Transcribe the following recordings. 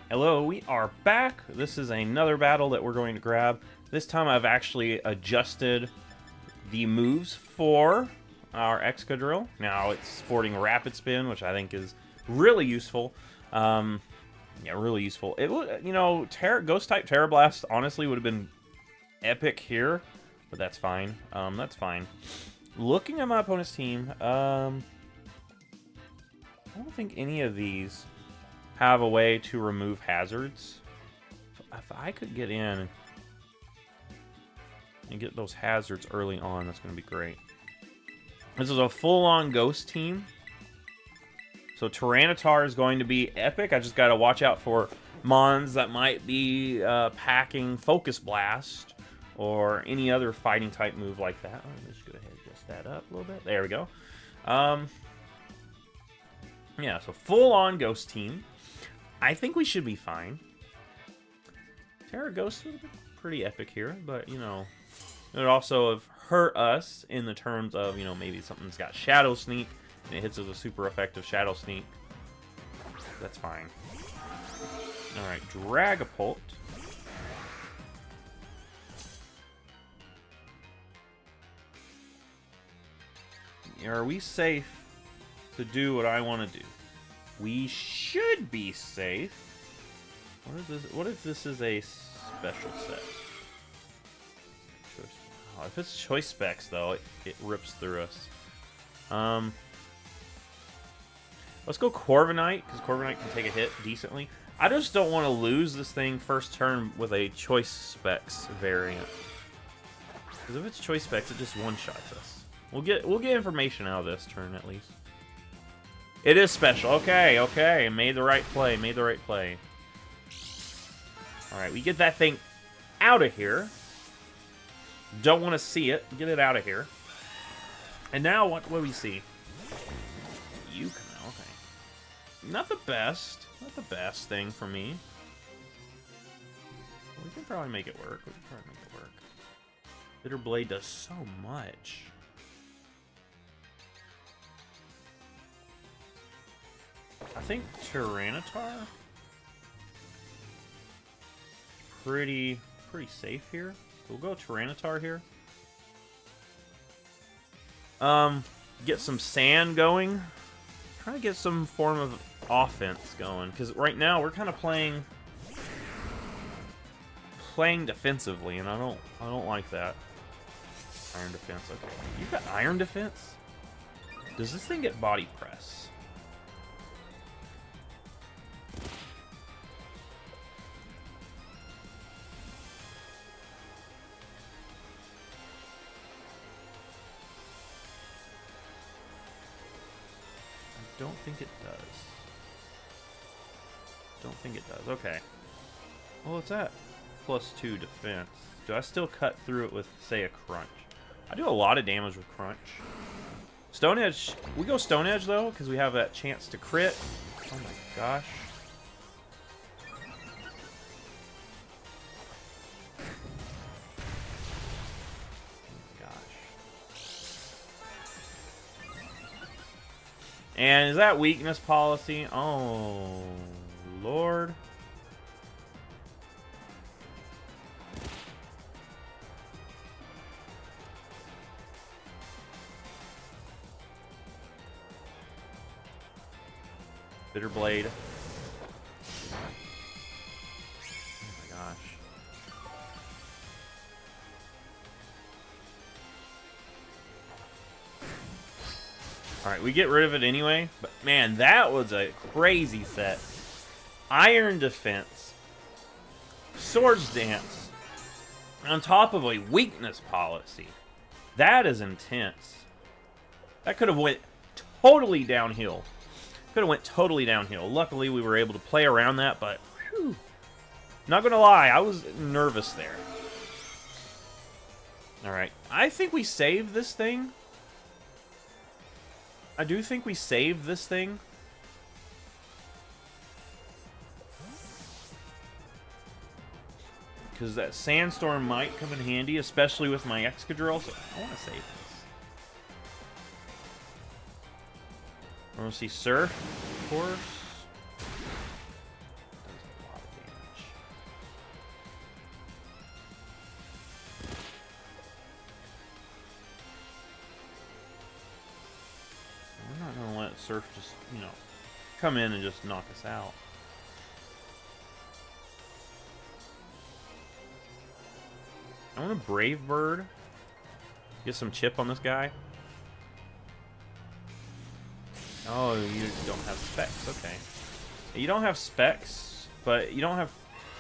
Hello, we are back. This is another battle that we're going to grab. This time I've actually adjusted the moves for our Excadrill. Now it's sporting Rapid Spin, which I think is really useful. Yeah, really useful. It would, you know, Ghost-type Terra Blast honestly would have been epic here, but that's fine. That's fine. Looking at my opponent's team, I don't think any of these have a way to remove hazards. So if I could get in and get those hazards early on, that's going to be great. This is a full-on Ghost team. So Tyranitar is going to be epic. I just got to watch out for Mons that might be packing Focus Blast or any other fighting type move like that. Let me just go ahead and adjust that up a little bit. There we go. Yeah, so full-on Ghost team. I think we should be fine. Terra Ghost would have been pretty epic here, but, you know, it would also have hurt us in the terms of, you know, maybe something's got Shadow Sneak, and it hits with a super effective Shadow Sneak. That's fine. Alright, Dragapult. Are we safe to do what I want to do? We should be safe. What is this? What if this is a special set? Oh, if it's choice specs, though, it rips through us. Let's go Corviknight, because Corviknight can take a hit decently. I just don't want to lose this thing first turn with a choice specs variant. Because if it's choice specs, it just one-shots us. We'll get information out of this turn at least. It is special. Okay, okay. Made the right play. Made the right play. Alright, we get that thing out of here. Don't want to see it. Get it out of here. And now what do we see? You come out. Okay. Not the best. Not the best thing for me. We can probably make it work. We can probably make it work. Bitter Blade does so much. I think Tyranitar pretty safe here. We'll go Tyranitar here. Get some sand going. Try to get some form of offense going, because right now we're kind of playing defensively, and I don't like that. Iron Defense. Okay, you've got Iron Defense. Does this thing get Body Press? Don't think it does. Don't think it does. Okay. Well, what's that? +2 defense. Do I still cut through it with, say, a Crunch? I do a lot of damage with Crunch. Stone Edge. We go Stone Edge, though, because we have that chance to crit. Oh, my gosh. And is that weakness policy? Oh, Lord. Bitter Blade. Oh my gosh. Alright, we get rid of it anyway, but man, that was a crazy set. Iron Defense, Swords Dance, on top of a weakness policy. That is intense. That could have went totally downhill. Could have went totally downhill. Luckily, we were able to play around that, but whew, not gonna lie, I was nervous there. Alright, I think we saved this thing. I do think we saved this thing. Because that Sandstorm might come in handy, especially with my Excadrill, so I want to save this. I want to see Surf, of course. Does a lot Surf just, you know, come in and just knock us out. I want a Brave Bird. Get some chip on this guy. Oh, you don't have specs. Okay. You don't have specs, but you don't have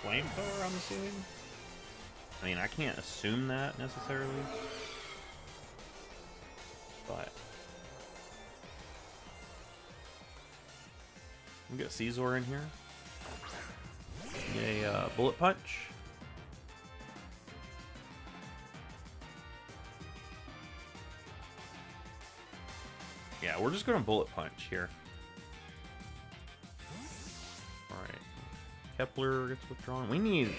flamethrower, I'm assuming? I mean, I can't assume that necessarily. But we got Caesar in here. Get a bullet punch. Yeah, we're just gonna bullet punch here. All right, Kepler gets withdrawn. We need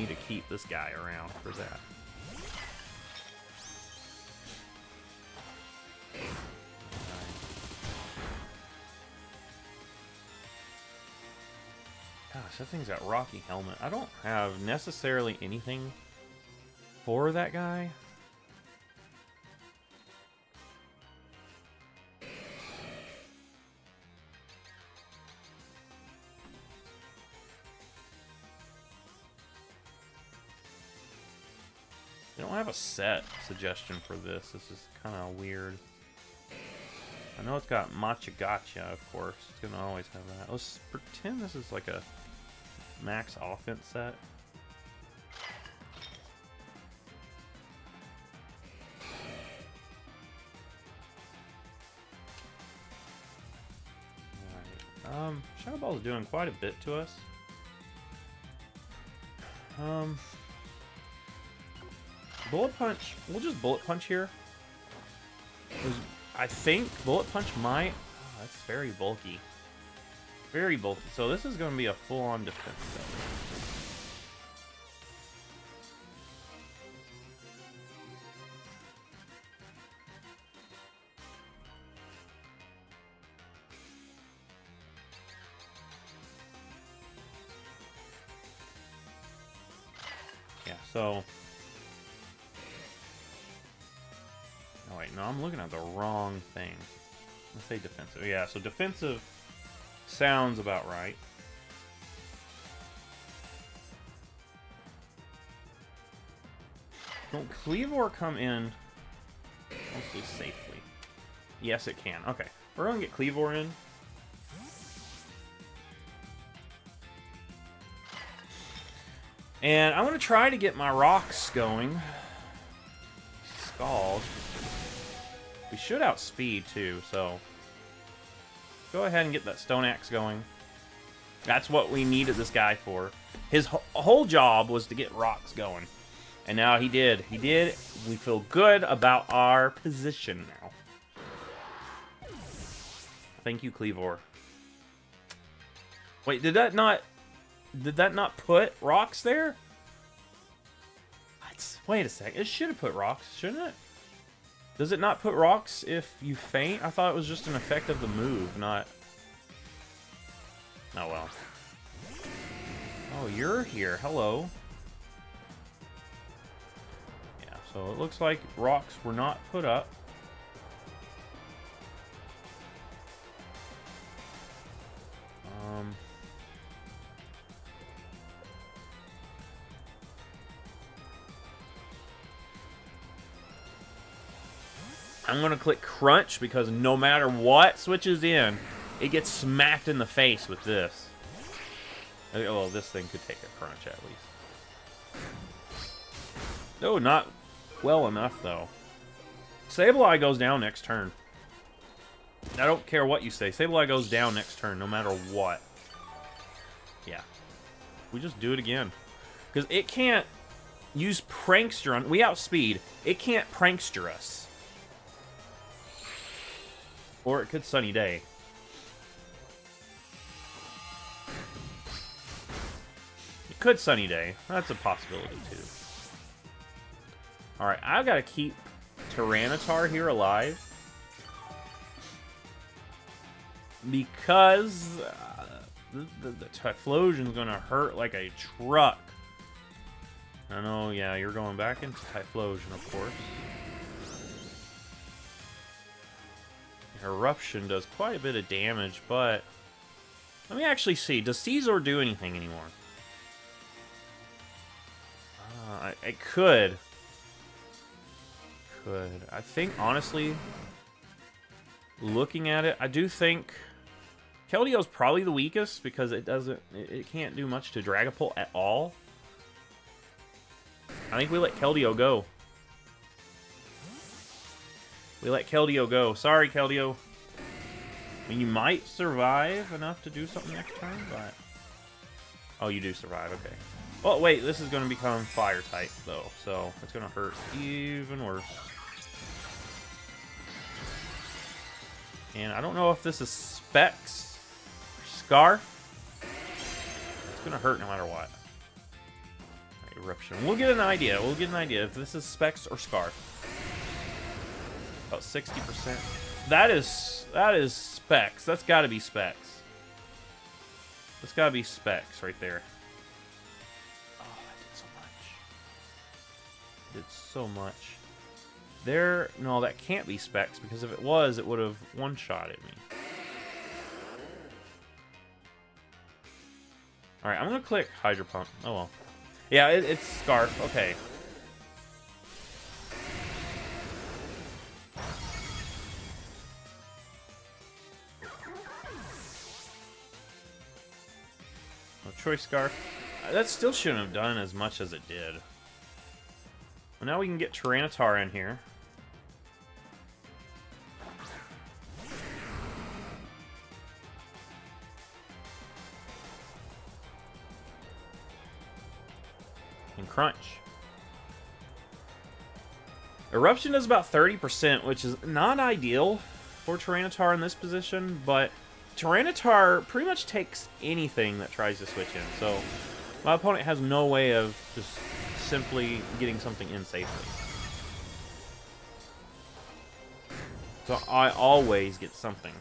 to keep this guy around for that. Gosh, that thing's got Rocky Helmet. I don't have necessarily anything for that guy. They don't have a set suggestion for this. This is kind of weird. I know it's got Matcha Gotcha, of course. It's going to always have that. Let's pretend this is like a max offense set. Alright. Shadow Ball is doing quite a bit to us. Bullet Punch. We'll just Bullet Punch here. I think Bullet Punch might... Oh, that's very bulky. Very bulky. So this is going to be a full-on defense set. Yeah, so... Oh, wait, no, I'm looking at the wrong thing. Let's say defensive. Yeah, so defensive sounds about right. Don't Cleavor come in mostly safely? Yes, it can. Okay, we're going to get Cleavor in. And I'm going to try to get my rocks going. Scald. We should outspeed too, so go ahead and get that Stone Axe going. That's what we needed this guy for. His whole job was to get rocks going. And now he did. He did. We feel good about our position now. Thank you, Cleavor. Wait, did that not put rocks there? What? Wait a sec. It should have put rocks, shouldn't it? Does it not put rocks if you faint? I thought it was just an effect of the move, not... Oh, well. Oh, you're here. Hello. Yeah, so it looks like rocks were not put up. I'm going to click Crunch because no matter what switches in, it gets smacked in the face with this. Well, this thing could take a Crunch at least. No, not well enough, though. Sableye goes down next turn. I don't care what you say. Sableye goes down next turn, no matter what. Yeah. We just do it again. Because it can't use Prankster on... We outspeed. It can't Prankster us. Or it could Sunny Day. It could Sunny Day. That's a possibility, too. Alright, I've got to keep Tyranitar here alive. Because the Typhlosion's going to hurt like a truck. I know, yeah, you're going back into Typhlosion, of course. Eruption does quite a bit of damage, but let me actually see. Does Caesar do anything anymore? It could. I think, honestly, looking at it, I do think Keldeo's probably the weakest because it can't do much to Dragapult at all. I think we let Keldeo go. Sorry, Keldeo. I mean, you might survive enough to do something next turn, but... Oh, you do survive, okay. Well, wait, this is going to become fire type, though, so it's going to hurt even worse. And I don't know if this is Specs or Scarf. It's going to hurt no matter what. Right, Eruption. We'll get an idea. If this is Specs or Scarf. About 60%. That is Specs. That's got to be Specs. That's got to be Specs right there. Oh, I did so much. There, no, that can't be Specs, because if it was, it would have one-shotted me. Alright, I'm going to click Hydro Pump. Oh, well. Yeah, it's Scarf. Okay. No Choice Scarf. That still shouldn't have done as much as it did. Well, now we can get Tyranitar in here. And Crunch. Eruption does about 30%, which is not ideal for Tyranitar in this position, but Tyranitar pretty much takes anything that tries to switch in, so my opponent has no way of just simply getting something in safely. So I always get something.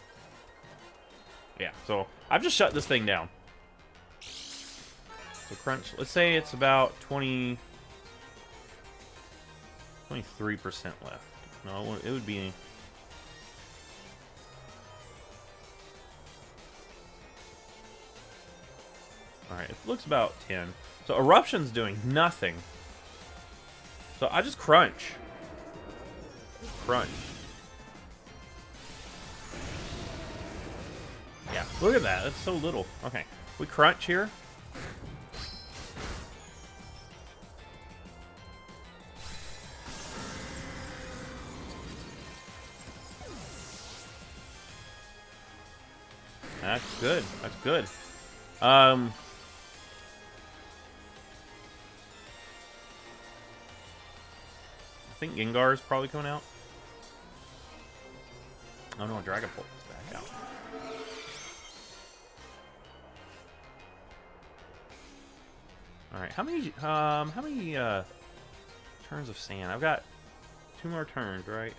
Yeah, so I've just shut this thing down. So Crunch, let's say it's about 23% left. No, it would be... Alright, it looks about 10. So Eruption's doing nothing. So I just Crunch. Crunch. Yeah, look at that. That's so little. Okay, we Crunch here. That's good. That's good. I think Gengar is probably coming out. Oh no, Dragapult is back out. All right, how many turns of sand? I've got 2 more turns, right?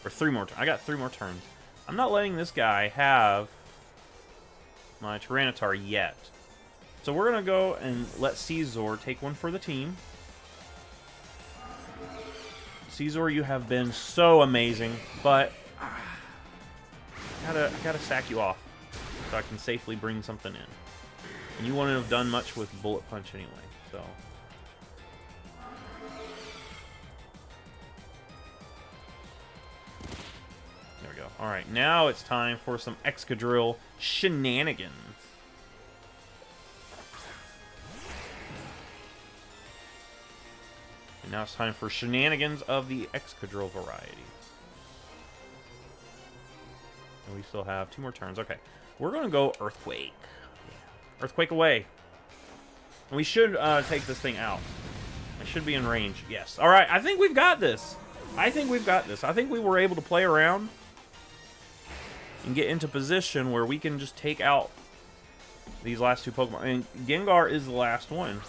Or 3 more. I got 3 more turns. I'm not letting this guy have my Tyranitar yet. So we're going to go and let Caesar take one for the team. Caesar, you have been so amazing, but I gotta sack you off so I can safely bring something in. And you wouldn't have done much with Bullet Punch anyway, so... Alright, now it's time for some Excadrill shenanigans. And now it's time for shenanigans of the Excadrill variety. And we still have 2 more turns. Okay, we're going to go Earthquake. Yeah. Earthquake away. And we should take this thing out. It should be in range. Yes. Alright, I think we've got this. I think we were able to play around and get into position where we can just take out these last 2 Pokemon. And Gengar is the last one.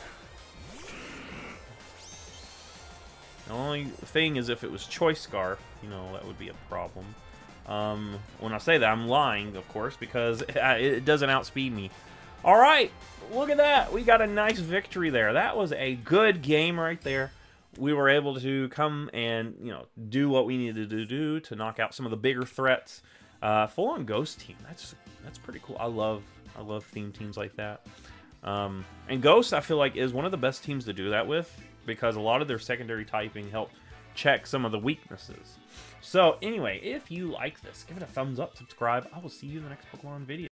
The only thing is if it was Choice Scarf, you know, that would be a problem. When I say that, I'm lying, of course, because it doesn't outspeed me. Alright, look at that. We got a nice victory there. That was a good game right there. we were able to come and, you know, do what we needed to do to knock out some of the bigger threats. Full-on Ghost team. That's pretty cool. I love theme teams like that. And Ghost, I feel like, is one of the best teams to do that with, because a lot of their secondary typing help check some of the weaknesses. So anyway, if you like this, give it a thumbs up, subscribe. I will see you in the next Pokemon video.